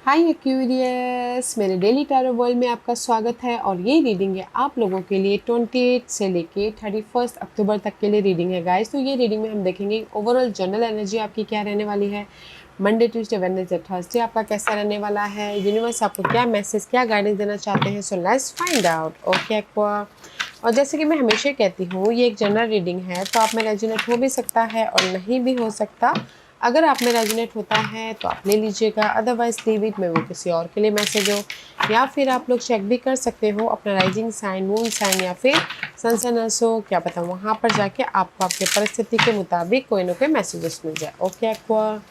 हाय Aquarius, मेरे daily tarot world में आपका स्वागत है। और ये रीडिंग है आप लोगों के लिए 28 से लेके 31 अक्टूबर तक के लिए रीडिंग है गाइस। तो ये रीडिंग में हम देखेंगे ओवरऑल जनरल एनर्जी आपकी क्या रहने वाली है, मंडे ट्यूसडे वेडनेसडे थर्सडे आपका कैसा रहने वाला है, यूनिवर्स आपको क्या मैसेज क्या गाइडेंस देना चाहते हैं। So let's find out. Okay aqua. और जैसे कि मैं हमेशा कहती हूँ, ये एक जनरल रीडिंग है, तो आप में रेजोनेट हो भी सकता है और नहीं भी हो सकता। अगर आप में रेजोनेट होता है तो आप ले लीजिएगा, अदरवाइज लीव इट में वो किसी और के लिए मैसेज हो। या फिर आप लोग चेक भी कर सकते हो अपना राइजिंग साइन, मून साइन या फिर सन सन हो, क्या पता वहाँ पर जाके आपको आपके परिस्थिति के मुताबिक कोई ना कोई मैसेजेस मिल जाए। Okay aqua.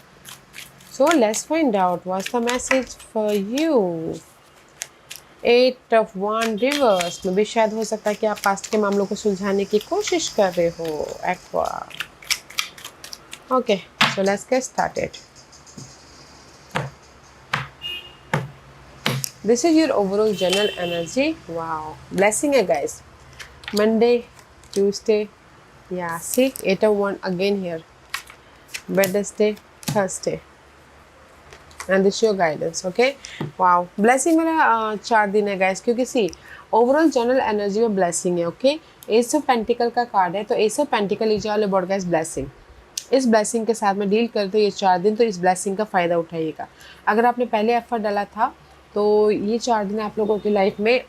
So let's find out what's the message for you. 8 of one reverse में भी शायद हो सकता है कि आप पास्ट के मामलों को सुलझाने की कोशिश कर रहे हो aqua. Okay, so let's get started. This is your overall general energy. Wow, blessing है guys. Monday, Tuesday, yeah, see 8 of one again here. Wednesday, Thursday, and this is your guidance. Okay, wow, blessing वाला 4 दिन है guys, क्योंकि see overall general energy में blessing है. Okay, Ace of Pentacle का card है, तो Ace of Pentacle is all about guys blessing. इस ब्लेसिंग के साथ में डील करते ये 4 दिन, तो इस ब्लेसिंग का फ़ायदा उठाइएगा। अगर आपने पहले एफर्ट डाला था तो ये 4 दिन आप लोगों की लाइफ में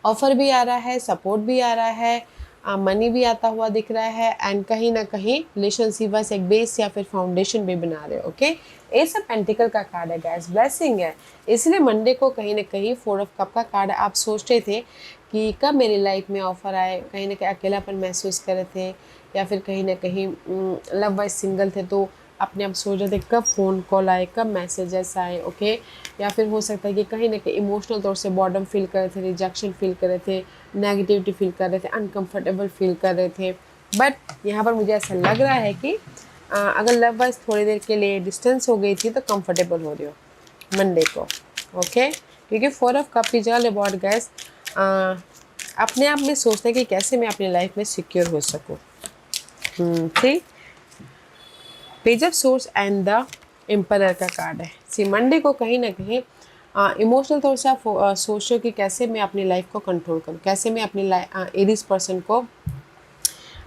ऑफर भी आ रहा है, सपोर्ट भी आ रहा है, मनी भी आता हुआ दिख रहा है, एंड कहीं ना कहीं रिलेशनशिप बस एक बेस या फिर फाउंडेशन भी बना रहे हो। ओके, एस ऑफ पेंटिकल का कार्ड है गाइस, ब्लेसिंग है। इसलिए मंडे को कहीं ना कहीं 4 ऑफ कप का कार्ड है। आप सोच रहे थे कि कब मेरी लाइफ में ऑफर आए, कहीं ना कहीं अकेलापन महसूस कर रहे थे, या फिर कहीं ना कहीं लव वाइज सिंगल थे, तो अपने आप सोच रहे थे कब फ़ोन कॉल आए, कब मैसेजेस आए। ओके, या फिर हो सकता है कि कहीं ना कहीं इमोशनल तौर से बॉर्डम फील कर रहे थे, रिजेक्शन फील कर रहे थे, नेगेटिविटी फील कर रहे थे, अनकंफर्टेबल फील कर रहे थे। बट यहाँ पर मुझे ऐसा लग रहा है कि अगर लव वाइज थोड़ी देर के लिए डिस्टेंस हो गई थी तो कंफर्टेबल हो रही हो मंडे को। ओके, क्योंकि 4 of cup is all about guys अपने आप में सोचते हैं कि कैसे मैं अपनी लाइफ में सिक्योर हो सकूँ। ठीक, page of source and the emperor का कार्ड है। सी मंडे को कहीं ना कहीं इमोशनल तौर से आप सोचो कि कैसे मैं अपनी लाइफ को कंट्रोल करूँ, कैसे मैं अपनी एरिस पर्सन को,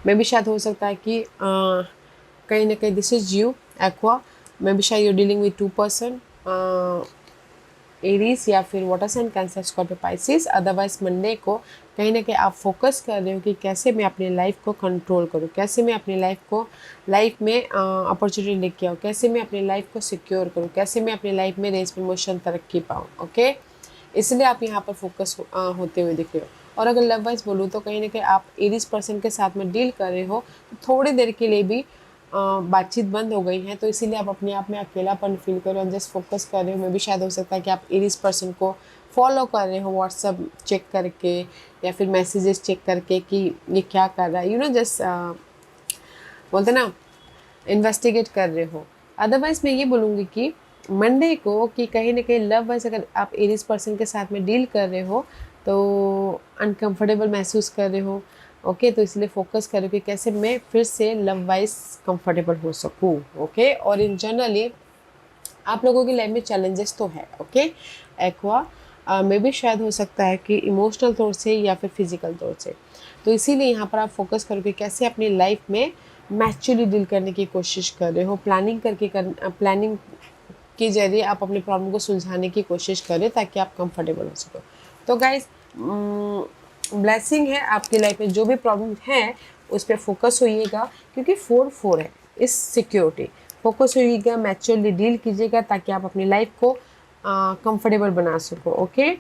मे भी शायद हो सकता है कि कहीं ना कहीं दिस इज यू एक्वा, मे भी शायद you dealing with 2 person, Aries या फिर water sign Cancer Scorpio Pisces. Otherwise Monday को कहीं ना कहीं आप फोकस कर रहे हो कि कैसे मैं अपनी लाइफ को कंट्रोल करूँ, कैसे मैं अपनी लाइफ में अपॉर्चुनिटी लेके आऊँ, कैसे मैं अपनी लाइफ को सिक्योर करूँ, कैसे मैं अपनी लाइफ में रेस प्रमोशन तरक्की पाऊँ। ओके, इसलिए आप यहाँ पर फोकस होते हुए दिख रहे हो। और अगर लव वाइज बोलूँ तो कहीं ना कहीं आप एरीज पर्सन के साथ में डील कर रहे हो, तो थोड़ी देर के लिए भी बातचीत बंद हो गई है, तो इसीलिए आप अपने आप में अकेलापन फील कर रहे हो, जस्ट फोकस कर रहे हो। मे भी शायद हो सकता है कि आप एरीज पर्सन को फॉलो कर रहे हो व्हाट्सअप चेक करके, या फिर मैसेजेस चेक करके कि ये क्या कर रहा है, यू नो जस्ट बोलते ना इन्वेस्टिगेट कर रहे हो। अदरवाइज मैं ये बोलूँगी कि मंडे को कि कहीं ना कहीं लव वाइज अगर आप एरीज पर्सन के साथ में डील कर रहे हो तो अनकंफर्टेबल महसूस कर रहे हो। ओके, तो इसलिए फोकस करो कि कैसे मैं फिर से लव वाइज कंफर्टेबल हो सकूँ। ओके, और इन जनरली आप लोगों की लाइफ में चैलेंजेस तो है। ओके एक्वा, में भी शायद हो सकता है कि इमोशनल तौर से या फिर फिजिकल तौर से, तो इसीलिए यहाँ पर आप फोकस करो कि कैसे अपनी लाइफ में मैच्योरली डील करने की कोशिश कर रहे हो, प्लानिंग के जरिए आप अपनी प्रॉब्लम को सुलझाने की कोशिश करें ताकि आप कंफर्टेबल हो सको। तो गाइज ब्लेसिंग है आपकी लाइफ में, जो भी प्रॉब्लम है उस पर फोकस होइएगा, क्योंकि 4-4 है इस सिक्योरिटी। फोकस होइएगा, मैच्योरली डील कीजिएगा ताकि आप अपनी लाइफ को कंफर्टेबल बना सको। ओके,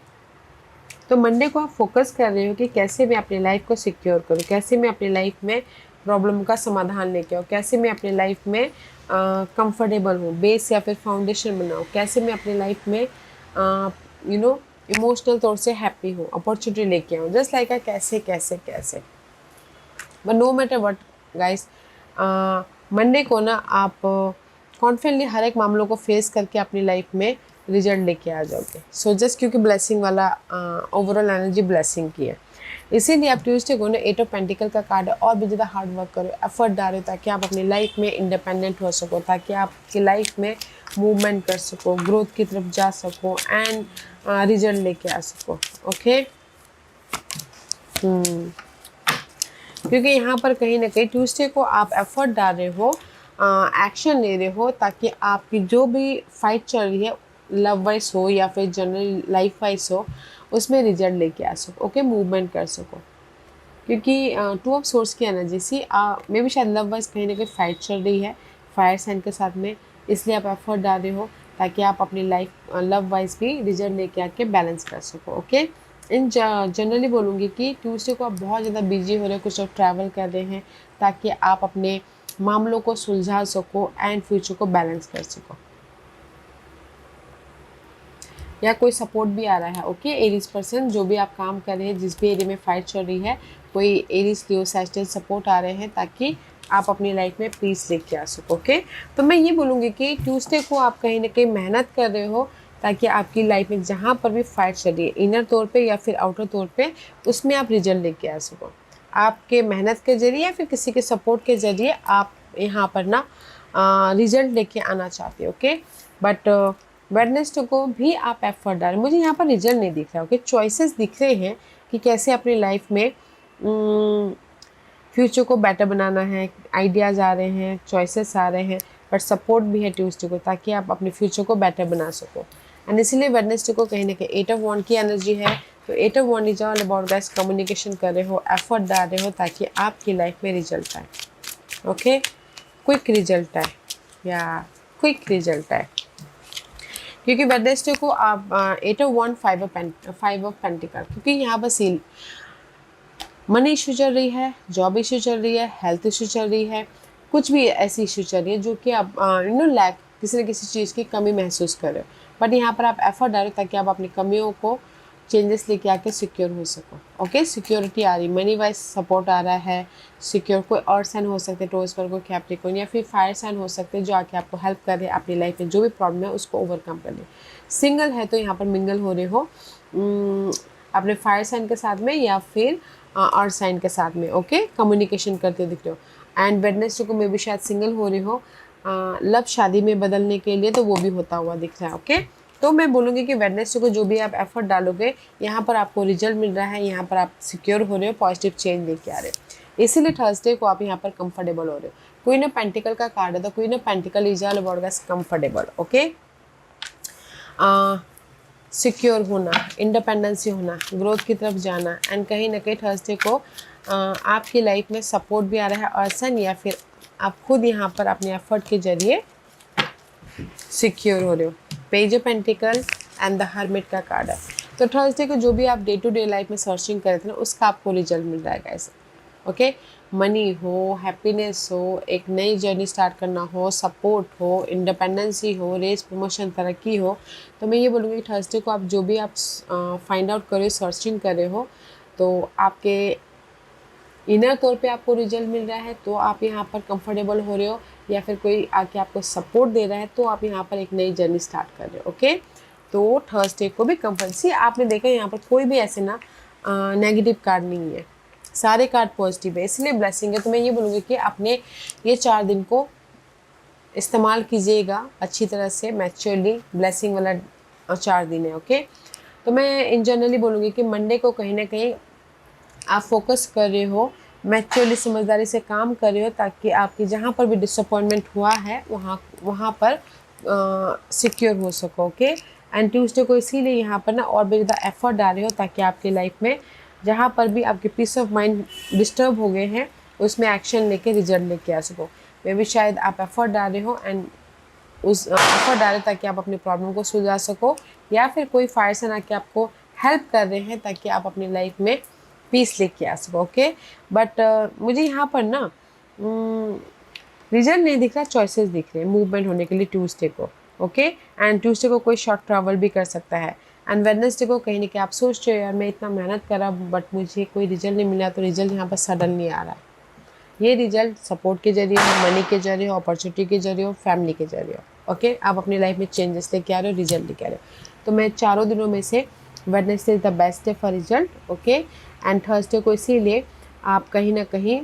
तो मंडे को आप फोकस कर रहे हो कि कैसे मैं अपनी लाइफ को सिक्योर करूँ, कैसे मैं अपनी लाइफ में प्रॉब्लम का समाधान लेके आऊँ, कैसे मैं अपनी लाइफ में कंफर्टेबल हूँ, बेस या फिर फाउंडेशन बनाऊँ, कैसे मैं अपनी लाइफ में यू नो इमोशनल तौर से हैप्पी हूँ, अपॉर्चुनिटी लेके आऊँ, जस्ट लाइक कैसे कैसे कैसे। But no matter what guys, Monday को ना आप कॉन्फिडेंटली हर एक मामलों को फेस करके अपनी लाइफ में रिजल्ट लेके आ जाओगे। सो जस्ट क्योंकि ब्लेसिंग वाला ओवरऑल एनर्जी ब्लेसिंग की है, इसीलिए आप ट्यूसडे को ना 8 ऑफ पेंटिकल का कार्ड है, और भी ज़्यादा हार्ड वर्क करो, एफर्ट डालो ताकि आप अपनी लाइफ में इंडिपेंडेंट हो सको, ताकि आपकी लाइफ में मूवमेंट कर सको, ग्रोथ की तरफ जा सको एंड रिजल्ट लेके आ सको। ओके, क्योंकि यहाँ पर कहीं ना कहीं ट्यूसडे को आप एफर्ट डाल रहे हो, एक्शन ले रहे हो, ताकि आपकी जो भी फाइट चल रही है, लव वाइज हो या फिर जनरल लाइफ वाइज हो, उसमें रिजल्ट लेके आ सको। ओके, मूवमेंट कर सको। क्योंकि टू ऑफ सोर्स की एनर्जी सी मे भी शायद लव वाइज कहीं ना कहीं फाइट चल रही है फायर साइन के साथ में, इसलिए आप एफर्ट डाल रहे हो ताकि आप अपनी लाइफ लव वाइज भी रिजल्ट लेके आके बैलेंस कर सको। ओके, इन जनरली बोलूँगी कि ट्यूसडे को आप बहुत ज़्यादा बिजी हो रहे हो, कुछ लोग ट्रैवल कर रहे हैं ताकि आप अपने मामलों को सुलझा सको एंड फ्यूचर को बैलेंस कर सको, या कोई सपोर्ट भी आ रहा है। ओके, एरीज पर्सन जो भी आप काम कर रहे हैं, जिस भी एरिया में फाइट चल रही है, कोई एरीज लियो सैजिटेरियस सपोर्ट आ रहे हैं ताकि आप अपनी लाइफ में पीस लेके आ सको। ओके, तो मैं ये बोलूँगी कि ट्यूसडे को आप कहीं ना कहीं मेहनत कर रहे हो ताकि आपकी लाइफ में जहाँ पर भी फाइट चल रही है, इनर तौर पे या फिर आउटर तौर पे, उसमें आप रिजल्ट लेके आ सको। आपके मेहनत के जरिए या फिर किसी के सपोर्ट के जरिए आप यहाँ पर ना रिजल्ट लेके आना चाहते हो। ओके, बट वेडनेसडे को भी आप एफर्ट डालें। मुझे यहाँ पर रिजल्ट नहीं दिख रहा। ओके, चॉइसेस दिख रहे हैं कि कैसे अपनी लाइफ में फ्यूचर को बेटर बनाना है, आइडियाज़ आ रहे हैं, चॉइसेस आ रहे हैं, बट सपोर्ट भी है ट्यूसडे को ताकि आप अपने फ्यूचर को बेटर बना सको। एंड इसीलिए वेडनेसडे को कहीं ना कहीं 8 ऑफ वॉन्ड की एनर्जी है। तो 8 of wand is all about guys, communication कर रहे हो, एफर्ट डाल रहे हो ताकि आपकी लाइफ में रिजल्ट आए। ओके, क्विक रिजल्ट आए, या क्विक रिजल्ट आए, क्योंकि वेडनेसडे को आप 8 ऑफ वॉन्ड 5 ऑफ पेंटिकल, क्योंकि यहाँ पर सील मनी इशू चल रही है, जॉब इशू चल रही है, हेल्थ इशू चल रही है, कुछ भी ऐसी इशू चल रही है जो कि आप लैक किसी न किसी चीज़ की कमी महसूस कर रहे हो, बट यहाँ पर आप एफर्ट डालो ताकि आप अपनी कमियों को चेंजेस लेके आके सिक्योर हो सको। ओके, सिक्योरिटी आ रही, मनी वाइज सपोर्ट आ रहा है, सिक्योर। कोई और साइन हो सकते हैं, टोज पर कोई कैप्रिकॉर्न या फिर फायर साइन हो सकते हैं जो आके आपको हेल्प कर रहे हैं अपनी लाइफ में जो भी प्रॉब्लम है उसको ओवरकम करने। सिंगल है तो यहाँ पर मिंगल हो रहे हो अपने फायर साइन के साथ में या फिर अर्थ साइन के साथ में। ओके, कम्युनिकेशन करते दिख रहे हो। एंड वेडनेसडे को मे भी शायद सिंगल हो रहे हो, लव शादी में बदलने के लिए, तो वो भी होता हुआ दिख रहा है। ओके, तो मैं बोलूँगी कि वेडनेसडे को जो भी आप एफर्ट डालोगे, यहाँ पर आपको रिजल्ट मिल रहा है, यहाँ पर आप सिक्योर हो रहे हो, पॉजिटिव चेंज लेके आ रहे हो। इसीलिए थर्सडे को आप यहाँ पर कंफर्टेबल हो रहे हो। कोई ना पेंटिकल का कार्ड है, तो कोई ना pentacle is all about guys comfortable. Okay, secure होना, इंडिपेंडेंसी होना, ग्रोथ की तरफ जाना, एंड कहीं ना कहीं थर्सडे को आपकी लाइफ में सपोर्ट भी आ रहा है पर्सन, या फिर आप खुद यहाँ पर अपने एफर्ट के जरिए सिक्योर हो रहे हो। Page of pentacle and the hermit का कार्ड है। तो थर्सडे को जो भी आप डे टू डे लाइफ में सर्चिंग कर रहे थे ना, उसका आपको रिजल्ट मिल रहा है गाइस। ओके, मनी हो, हैप्पीनेस हो, एक नई जर्नी स्टार्ट करना हो, सपोर्ट हो, इंडिपेंडेंसी हो, रेस, प्रमोशन, तरक्की हो, तो मैं ये बोलूँगी थर्सडे को आप जो भी आप फाइंड आउट कर रहे हो, सर्चिंग कर रहे हो, तो आपके इनर तौर पे आपको रिजल्ट मिल रहा है तो आप यहाँ पर कंफर्टेबल हो रहे हो, या फिर कोई आके आपको सपोर्ट दे रहा है तो आप यहाँ पर एक नई जर्नी स्टार्ट कर रहे हो। ओके, तो थर्सडे को भी कंपल्सरी आपने देखा यहाँ पर कोई भी ऐसे ना नेगेटिव कार्ड नहीं है, सारे कार्ड पॉजिटिव है, इसलिए ब्लेसिंग है। तो मैं ये बोलूँगी कि अपने ये 4 दिन को इस्तेमाल कीजिएगा अच्छी तरह से, मैच्योरली, ब्लेसिंग वाला 4 दिन है। ओके, तो मैं इन जनरली बोलूँगी कि मंडे को कहीं ना कहीं आप फोकस कर रहे हो, मैच्योरली, समझदारी से काम कर रहे हो ताकि आपकी जहाँ पर भी डिसअपॉइंटमेंट हुआ है वहाँ पर सिक्योर हो सको। ओके, एंड ट्यूसडे को इसीलिए यहाँ पर ना और भी ज़्यादा एफर्ट डाल रहे हो ताकि आपकी लाइफ में जहाँ पर भी आपके पीस ऑफ माइंड डिस्टर्ब हो गए हैं उसमें एक्शन लेके रिजल्ट लेके आ सको। मे भी शायद आप एफर्ट डाल रहे हो एंड उस एफर्ट डालें ताकि आप अपनी प्रॉब्लम को सुलझा सको, या फिर कोई फायर से आके आपको हेल्प कर रहे हैं ताकि आप अपनी लाइफ में पीस लेके आ सको। ओके, बट मुझे यहाँ पर ना रिजल्ट नहीं दिख रहा, चॉइसेस दिख रहे हैं मूवमेंट होने के लिए ट्यूसडे को। ओके, एंड ट्यूसडे को कोई शॉर्ट ट्रैवल भी कर सकता है। एंड वेडनेसडे को कहीं ना कहीं आप सोच रहे हो यार मैं इतना मेहनत करा बट मुझे कोई रिजल्ट नहीं मिला, तो रिजल्ट यहाँ पर सडनली आ रहा है। ये रिजल्ट सपोर्ट के जरिए हो, मनी के जरिए हो, अपॉर्चुनिटी के जरिए हो, फैमिली के जरिए हो। ओके, आप अपनी लाइफ में चेंजेस लेके आ रहे हो, रिजल्ट लेके आ रहे हो। तो मैं 4 दिनों में से Wednesday is the best day for result. Okay, and Thursday को इसीलिए आप कहीं ना कहीं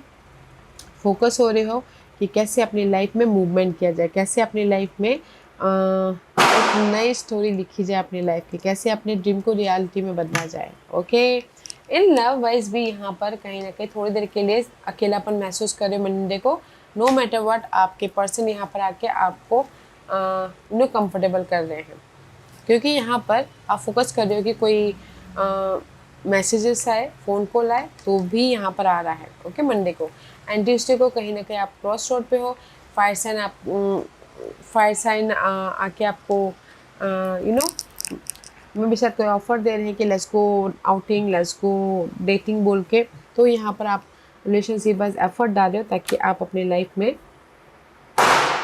फोकस हो रहे हो कि कैसे अपनी लाइफ में मूवमेंट किया जाए, कैसे अपनी लाइफ में एक नई स्टोरी लिखी जाए अपनी लाइफ की, कैसे अपने ड्रीम को रियलिटी में बदला जाए। ओके, इन लव वाइज भी यहाँ पर कहीं ना कहीं थोड़ी देर के लिए अकेलापन महसूस कर रहे हो मंडे को। नो मैटर व्हाट, आपके पर्सन यहाँ पर आके आपको कंफर्टेबल कर रहे हैं, क्योंकि यहाँ पर आप फोकस कर रहे हो कि कोई मैसेजेस आए, फ़ोन कॉल आए तो भी यहाँ पर आ रहा है। ओके, मंडे को। एंड ट्यूसडे को कहीं ना कहीं आप क्रॉस रोड पे हो, फायर साइन आके आपको मैं भी शायद कोई ऑफर दे रहे हैं कि let's go outing, let's go dating बोल के। तो यहाँ पर आप रिलेशनशिप बस एफर्ट डाल रहे हो ताकि आप अपनी लाइफ में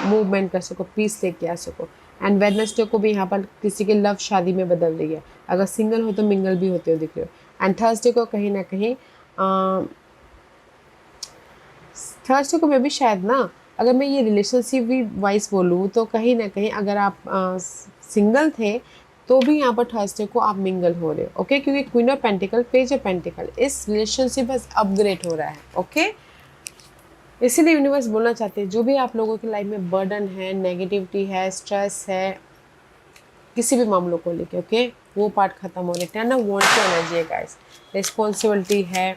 मूवमेंट कर सको, पीस लेके आ सको। एंड वेडनेसडे को भी यहाँ पर किसी की लव शादी में बदल रही है, अगर सिंगल हो तो मिंगल भी होते हो दिख रहे हो। एंड थर्सडे को कहीं ना कहीं थर्सडे को मैं भी शायद ना, अगर मैं ये रिलेशनशिप भी वाइज बोलूँ तो कहीं ना कहीं अगर आप सिंगल थे तो भी यहाँ पर थर्सडे को आप मिंगल हो रहे हो। ओके, क्योंकि queen of pentacle, page of pentacle, इस रिलेशनशिप बस अपग्रेड हो रहा है। ओके, इसीलिए यूनिवर्स बोलना चाहते हैं जो भी आप लोगों की लाइफ में बर्डन है, नेगेटिविटी है, स्ट्रेस है, किसी भी मामलों को लेके, ओके, वो पार्ट खत्म हो रहे हैं ना। वांट की एनर्जी है गाइस, रिस्पॉन्सिबिलिटी है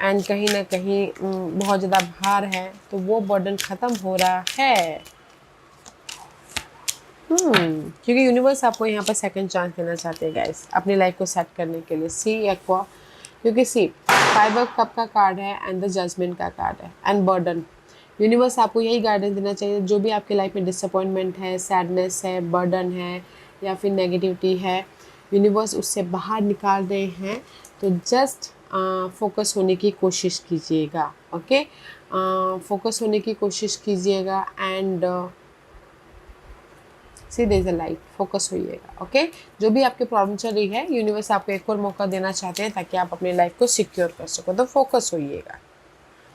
एंड कहीं ना कहीं बहुत ज़्यादा भार है, तो वो बर्डन ख़त्म हो रहा है। क्योंकि यूनिवर्स आपको यहाँ पर सेकंड चांस देना चाहते हैं गाइस, अपनी लाइफ को सेट करने के लिए। सी एक्वा, क्योंकि सी 5 ऑफ कप का कार्ड है एंड द जजमेंट का कार्ड है एंड बर्डन। यूनिवर्स आपको यही गाइडेंस देना चाहिए, जो भी आपकी लाइफ में डिसअपॉइंटमेंट है, सैडनेस है, बर्डन है या फिर नेगेटिविटी है, यूनिवर्स उससे बाहर निकाल रहे हैं। तो जस्ट फोकस होने की कोशिश कीजिएगा। ओके, फोकस होने की कोशिश कीजिएगा and see there is a light, focus होइएगा। ओके, जो भी आपकी प्रॉब्लम चल रही है, यूनिवर्स आपको एक और मौका देना चाहते हैं ताकि आप अपनी लाइफ को सिक्योर कर सको। तो फोकस होइएगा,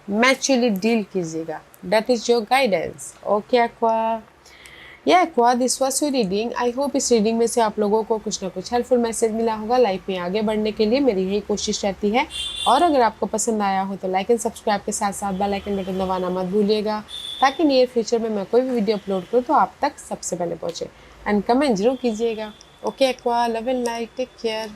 मैच्योरली डील कीजिएगा। That is your guidance. Okay Aqua, या Aqua, this was your reading. I hope इस रीडिंग में से आप लोगों को कुछ ना कुछ हेल्पफुल मैसेज मिला होगा। लाइफ में आगे बढ़ने के लिए मेरी यही कोशिश रहती है। और अगर आपको पसंद आया हो तो लाइक एंड सब्सक्राइब के साथ साथ बेल आइकन बटन दबाना मत भूलिएगा, ताकि नियर फ्यूचर में मैं कोई भी वीडियो अपलोड करूँ तो आप तक सबसे पहले पहुँचे। एंड कमेंट जरूर कीजिएगा। Okay Aqua, love and like, take care.